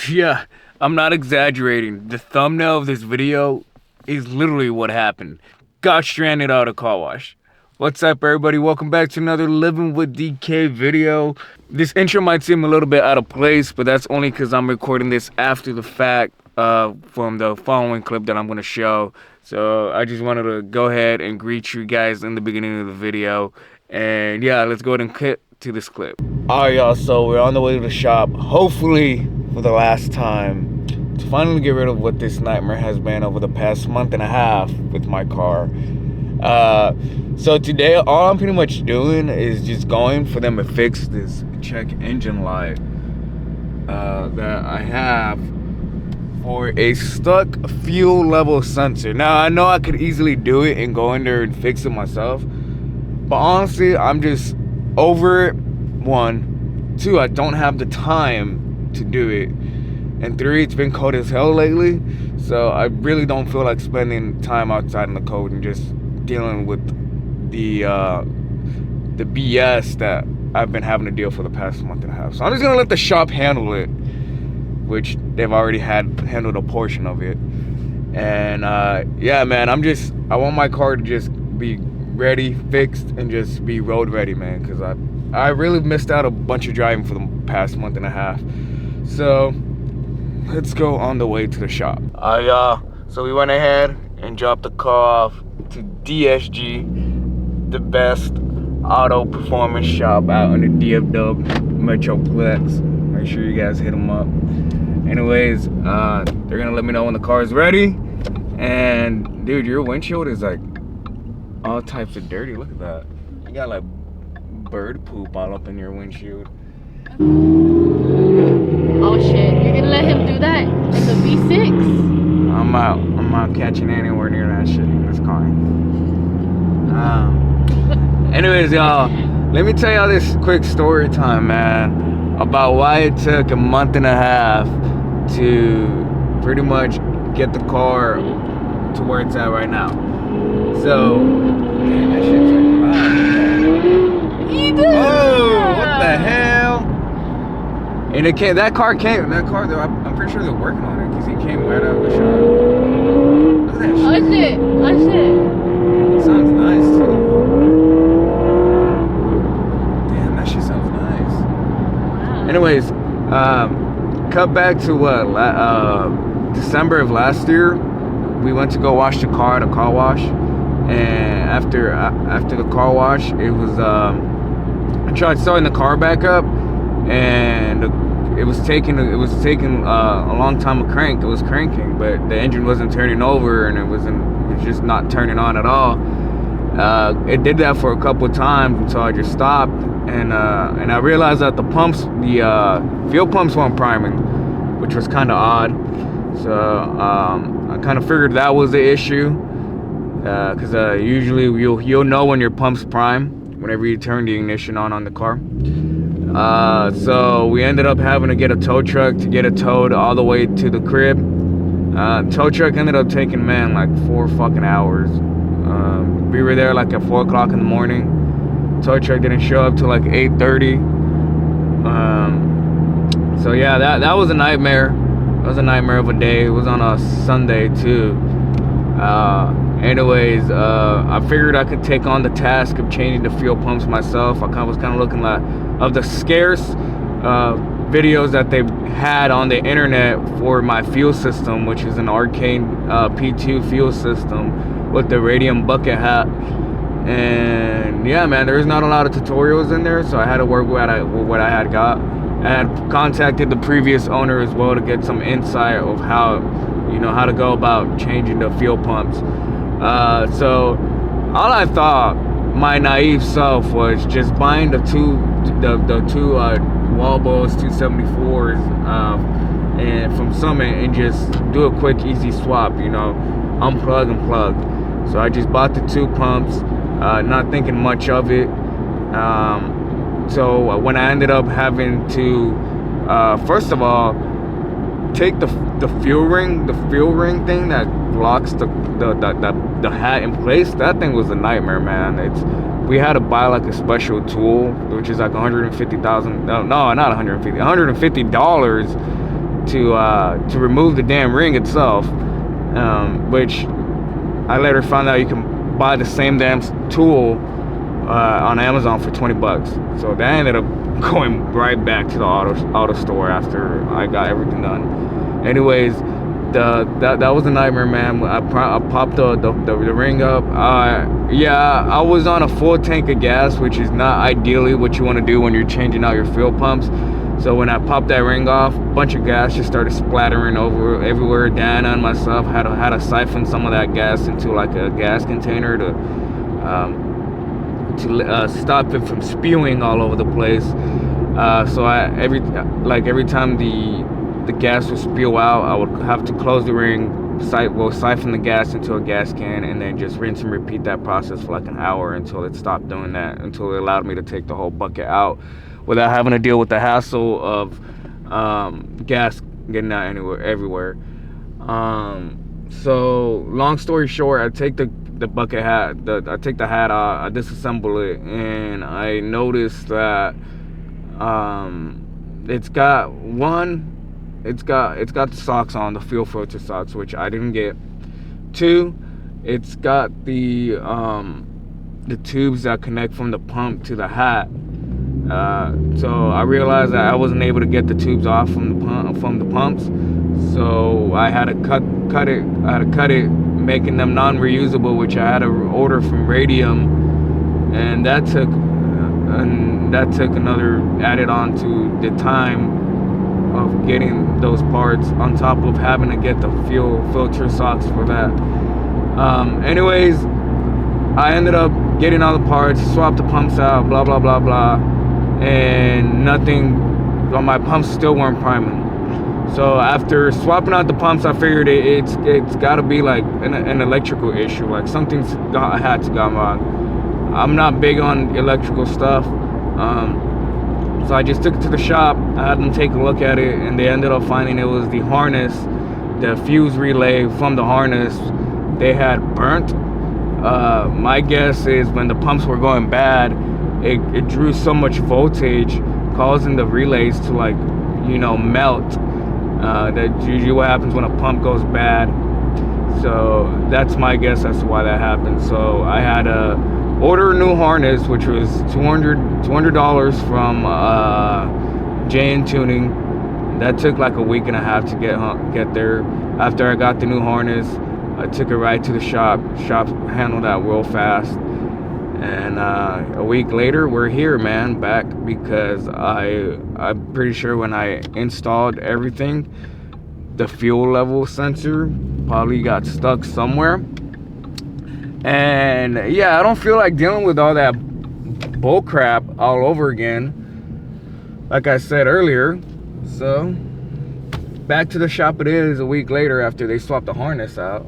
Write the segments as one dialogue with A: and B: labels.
A: Yeah, I'm not exaggerating. The thumbnail of this video is literally what happened. Got stranded out of car wash. What's up, everybody? Welcome back to another Living with DK video. This intro might seem a little bit out of place, but that's only because I'm recording this after the fact from the following clip that I'm going to show. So I just wanted to go ahead and greet you guys in the beginning of the video. And yeah, let's go ahead and cut to this clip. Alright, y'all, so we're on the way to the shop, hopefully for the last time, to finally get rid of what this nightmare has been over the past month and a half with my car. So today, all I'm pretty much doing is just going for them to fix this check engine light that I have for a stuck fuel level sensor. Now, I know I could easily do it and go in there and fix it myself, but honestly, I'm just over it. 1, 2, I don't have the time to do it, and 3, it's been cold as hell lately, so I really don't feel like spending time outside in the cold and just dealing with the BS that I've been having to deal for the past month and a half. So I'm just gonna let the shop handle it, which they've already handled a portion of it. And yeah, man, I want my car to just be ready, fixed, and just be road ready, man, because I really missed out a bunch of driving for the past month and a half. So let's go on the way to the shop. So we went ahead and dropped the car off to DSG, the best auto performance shop out in the DFW Metroplex. Make sure you guys hit them up. Anyways, they're gonna let me know when the car is ready. And dude, your windshield is like all types of dirty. Look at that. You got like bird poop all up in your windshield.
B: Oh shit, you're gonna let him do that in the V6?
A: I'm not catching anywhere near that shit in this car. Anyways, y'all, let me tell y'all this quick story time, man, about why it took a month and a half to pretty much get the car to where it's at right now. So, damn, that shit's like oh, what the hell? And it came, that car, I'm pretty sure they're working on it because he came right out of the shop. Look at that shit.
B: Oh shit.
A: It sounds nice too. Damn, that shit sounds nice.
B: Wow.
A: Anyways, cut back to what, December of last year, we went to go wash the car at a car wash. And after the car wash, it was I tried starting the car back up, and it was taking a long time to crank. It was cranking, but the engine wasn't turning over, and it was just not turning on at all. It did that for a couple of times until I just stopped, and I realized that the fuel pumps weren't priming, which was kind of odd. So I kind of figured that was the issue. Because usually you'll know when your pump's prime whenever you turn the ignition on the car. So we ended up having to get a tow truck to get it towed all the way to the crib. Tow truck ended up taking, man, like 4 fucking hours. We were there like at 4 o'clock in the morning. Tow truck didn't show up till like 8:30. So yeah, that was a nightmare. That was a nightmare of a day. It was on a Sunday too. Anyways, I figured I could take on the task of changing the fuel pumps myself. I was kind of looking like of the scarce videos that they had on the internet for my fuel system, which is an Arcane P2 fuel system with the radium bucket hat. And yeah, man, there's not a lot of tutorials in there, so I had to work with what I had got. I had contacted the previous owner as well to get some insight of how to go about changing the fuel pumps. So all I thought, my naive self, was just buying the two Walbos 274s and from Summit, and just do a quick easy swap, unplug and plug. So I just bought the 2 pumps, not thinking much of it. So when I ended up having to first of all take the fuel ring thing that blocks the hat in place, that thing was a nightmare, man. We had to buy like a special tool, which is like $150,000. No, not $150. $150 to remove the damn ring itself, which I later found out you can buy the same damn tool on Amazon for 20 bucks. So that ended up going right back to the auto store after I got everything done. Anyways, that was a nightmare, man. I popped the ring up. Yeah, I was on a full tank of gas, which is not ideally what you want to do when you're changing out your fuel pumps. So when I popped that ring off, a bunch of gas just started splattering over everywhere. Dana and myself had to siphon some of that gas into like a gas container to stop it from spewing all over the place. So every time the gas would spew out, I would have to close the ring, siphon the gas into a gas can, and then just rinse and repeat that process for like an hour until it stopped doing that, until it allowed me to take the whole bucket out without having to deal with the hassle of gas getting out everywhere. So long story short, I take the bucket hat, I take the hat off, I disassemble it, and I noticed that it's got the socks on, the fuel filter socks, which I didn't get. 2, it's got the tubes that connect from the pump to the hat. So I realized that I wasn't able to get the tubes off from the pumps. So I had to cut it, making them non-reusable, which I had to order from Radium, and that took another added on to the time of getting those parts, on top of having to get the fuel filter socks for that. Anyways, I ended up getting all the parts, swapped the pumps out, blah blah blah blah, and nothing. Well, my pumps still weren't priming. So after swapping out the pumps, I figured it's got to be like an electrical issue, like something's had to go wrong. I'm not big on electrical stuff. So I just took it to the shop. I had them take a look at it, and they ended up finding it was the harness, the fuse relay from the harness they had burnt. My guess is when the pumps were going bad, it drew so much voltage, causing the relays to melt. That's usually what happens when a pump goes bad. So that's my guess as to why that happened. So I had to order a new harness, which was $200 from JN Tuning. That took like a week and a half to get there. After I got the new harness, I took it right to the shop. Shop handled that real fast. And a week later, we're here, man, back, because I'm pretty sure when I installed everything, the fuel level sensor probably got stuck somewhere. And yeah, I don't feel like dealing with all that bull crap all over again, like I said earlier. So back to the shop it is a week later after they swapped the harness out.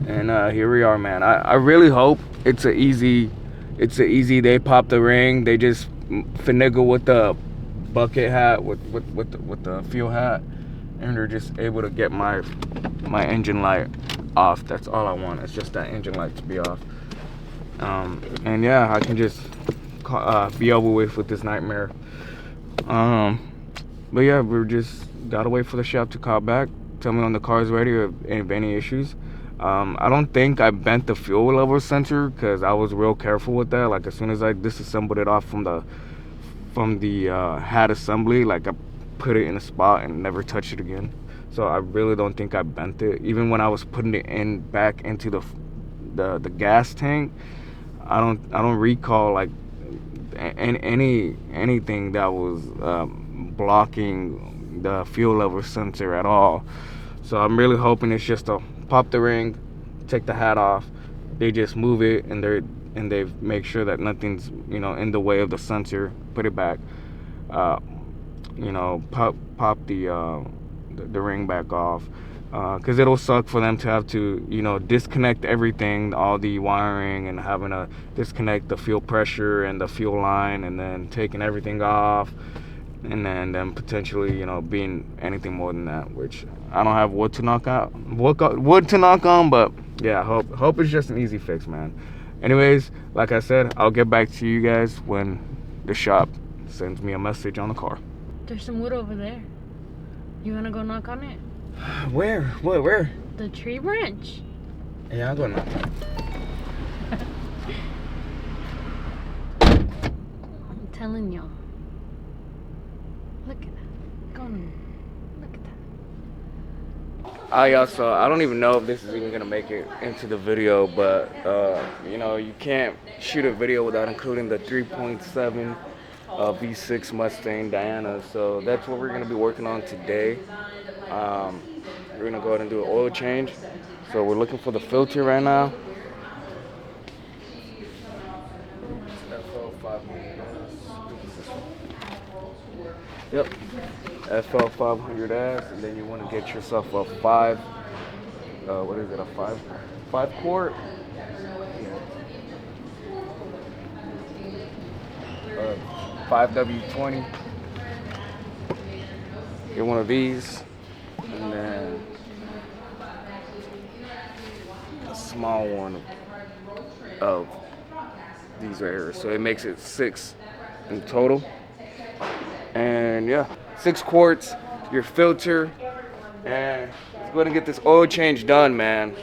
A: And here we are, man. I really hope it's a easy, they pop the ring, they just finagle with the bucket hat, with the fuel hat, and they're just able to get my engine light off. That's all I want. It's just that engine light to be off. And yeah, I can just be over with this nightmare. But yeah, we're just gotta wait for the shop to call back, tell me when the car's ready or if any issues. I don't think I bent the fuel level sensor because I was real careful with that. Like as soon as I disassembled it off from the hat assembly, like I put it in a spot and never touched it again. So I really don't think I bent it. Even when I was putting it back into the gas tank, I don't recall like anything that was blocking the fuel level sensor at all. So I'm really hoping it's just a pop the ring, take the hat off, they just move it, and they make sure that nothing's in the way of the sensor, put it back, pop the ring back off, because it'll suck for them to have to disconnect everything, all the wiring, and having to disconnect the fuel pressure and the fuel line, and then taking everything off, and then potentially being anything more than that, which I don't have wood to knock on, but yeah, hope it's just an easy fix, man. Anyways, like I said, I'll get back to you guys when the shop sends me a message on the car.
B: There's some wood over there. You wanna go knock on it?
A: Where? What? Where?
B: The tree branch.
A: Yeah, I'll go knock.
B: I'm telling y'all. Look at that. Go on. Look at that.
A: Y'all, so I don't even know if this is even gonna make it into the video, but you know, you can't shoot a video without including the 3.7 V6 Mustang Diana. So that's what we're gonna be working on today. We're gonna go ahead and do an oil change. So we're looking for the filter right now. Yep, FL500S, and then you want to get yourself a what is it, a five quart? 5W20. Get one of these, and then a small one of these right here. So it makes it 6 in total. And yeah, 6 quarts, your filter, and let's go ahead and get this oil change done, man.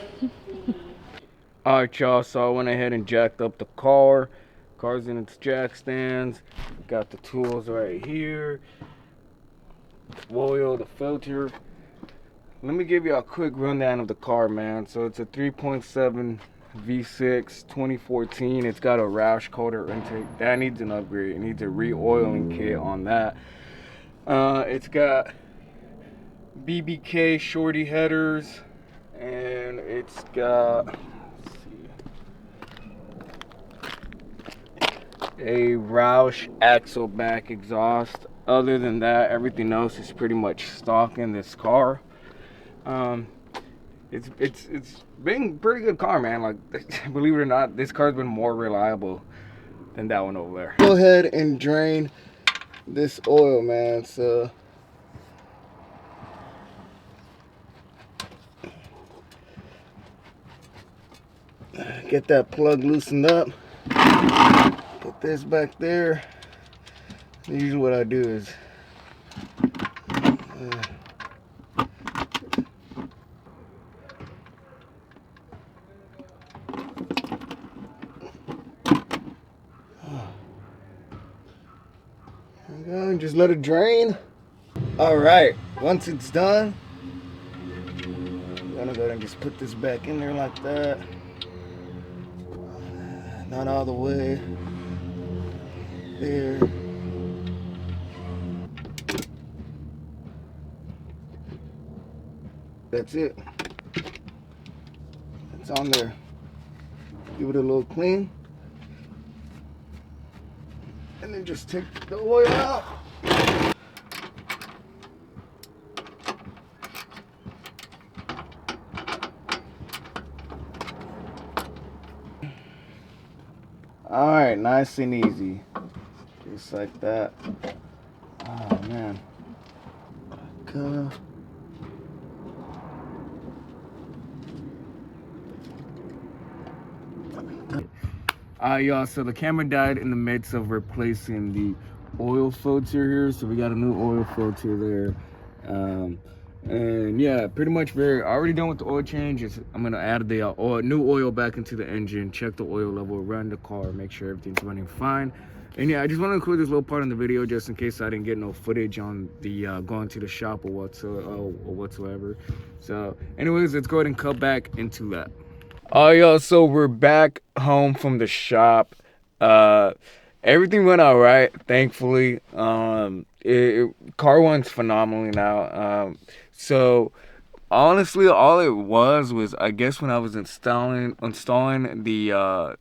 A: Alright, y'all, so I went ahead and jacked up the car. Car's in its jack stands. Got the tools right here. Oil, the filter. Let me give you a quick rundown of the car, man. So it's a 3.7 V6 2014. It's got a Roush coater intake. That needs an upgrade. It needs a re-oiling kit on that. It's got BBK shorty headers, and it's got, let's see, a Roush axle back exhaust. Other than that, everything else is pretty much stock in this car. It's been a pretty good car, man. Like, believe it or not, this car's been more reliable than that one over there. Go ahead and drain this oil, man. So get that plug loosened up. Put this back there. Usually what I do is and just let it drain. All right, once it's done, I'm gonna go ahead and just put this back in there like that. Not all the way there. That's it. It's on there. Give it a little clean. And then just take the oil out. All right, nice and easy. Just like that. Oh, man. Okay. Y'all, so the camera died in the midst of replacing the oil filter here, so we got a new oil filter there. And yeah, pretty much already done with the oil change. I'm gonna add the new oil back into the engine, check the oil level, run the car, make sure everything's running fine. And yeah, I just want to include this little part in the video just in case I didn't get no footage on the going to the shop or whatsoever. So anyways, let's go ahead and cut back into that. Y'all, so we're back home from the shop. Everything went all right, thankfully. Car runs phenomenally now. So honestly, all it was I guess when I was installing the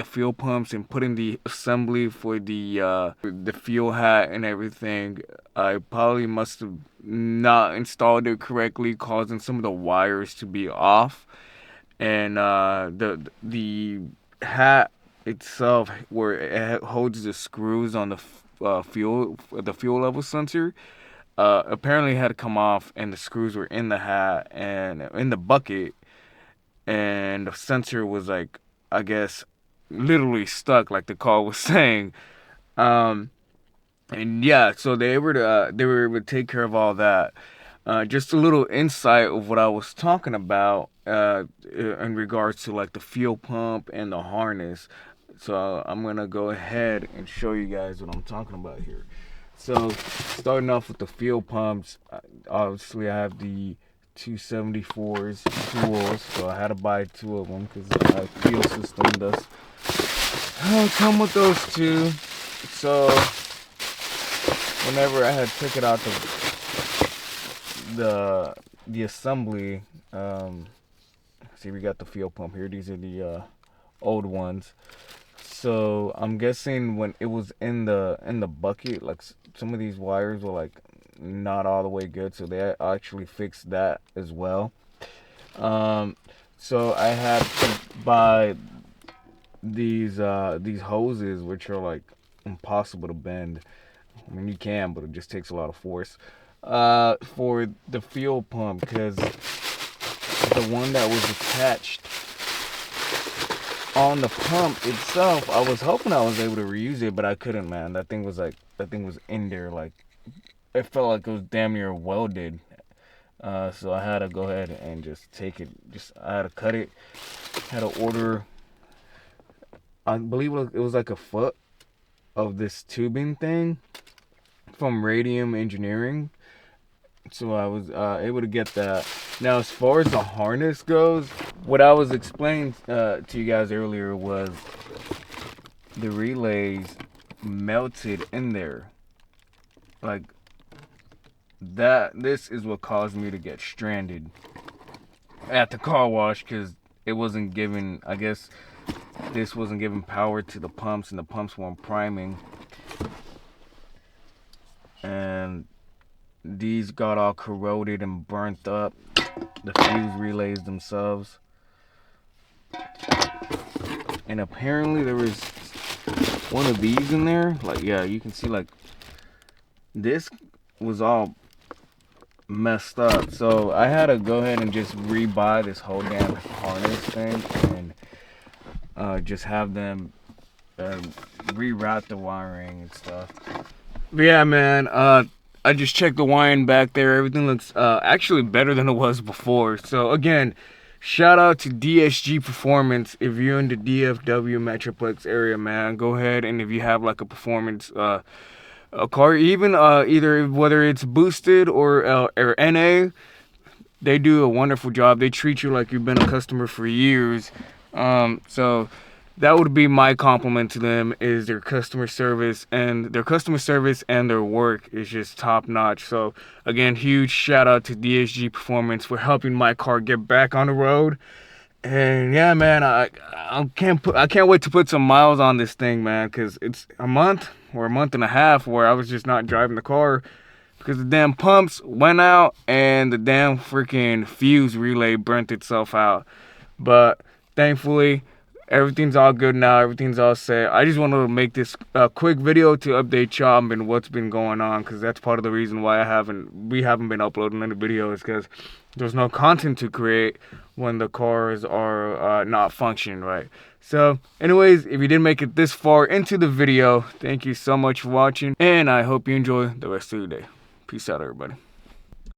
A: fuel pumps and putting the assembly for the fuel hat and everything, I probably must have not installed it correctly, causing some of the wires to be off. And the hat itself, where it holds the screws on the fuel level sensor, apparently had to come off, and the screws were in the hat and in the bucket, and the sensor was, like, I guess literally stuck, like the call was saying. And yeah, so they were able to take care of all that. just a little insight of what I was talking about in regards to like the fuel pump and the harness. So I'm gonna go ahead and show you guys what I'm talking about here. So starting off with the fuel pumps, obviously I have the 274s duals, so I had to buy 2 of them because the fuel system does come with those 2. So whenever I had took it out the assembly, see, we got the fuel pump here. These are the old ones. So I'm guessing when it was in the bucket, like some of these wires were like not all the way good, so they actually fixed that as well. So I had to buy these hoses, which are like impossible to bend. I mean, you can, but it just takes a lot of force for the fuel pump, because the one that was attached on the pump itself, I was hoping I was able to reuse it, but I couldn't, man. That thing was in there, like it felt like it was damn near welded. So I had to go ahead and just take it. I had to cut it. Had to order, I believe it was like a foot of this tubing thing from Radium Engineering. So I was able to get that. Now, as far as the harness goes, what I was explaining to you guys earlier was the relays melted in there. Like that. This is what caused me to get stranded at the car wash, because it wasn't giving, I guess this wasn't giving power to the pumps, and the pumps weren't priming. And these got all corroded and burnt up, the fuse relays themselves. And apparently there was one of these in there. Like, yeah, you can see like this was all messed up. So I had to go ahead and just rebuy this whole damn harness thing and just have them reroute the wiring and stuff. But yeah, man, I just checked the wiring back there. Everything looks actually better than it was before. So again, shout out to DSG Performance. If you're in the DFW Metroplex area, man, go ahead, and if you have like a performance a car, even either whether it's boosted or NA, they do a wonderful job. They treat you like you've been a customer for years. So that would be my compliment to them, is their customer service, and their work is just top notch. So again, huge shout out to DSG Performance for helping my car get back on the road. And yeah, man, I can't wait to put some miles on this thing, man, because it's a month or a month and a half where I was just not driving the car because the damn pumps went out and the damn freaking fuse relay burnt itself out. But thankfully, everything's all good now. Everything's all set. I just wanted to make this quick video to update y'all on what's been going on, because that's part of the reason why we haven't been uploading any videos, because there's no content to create when the cars are not functioning right. So anyways, if you did make it this far into the video, thank you so much for watching, and I hope you enjoy the rest of your day. Peace out, everybody.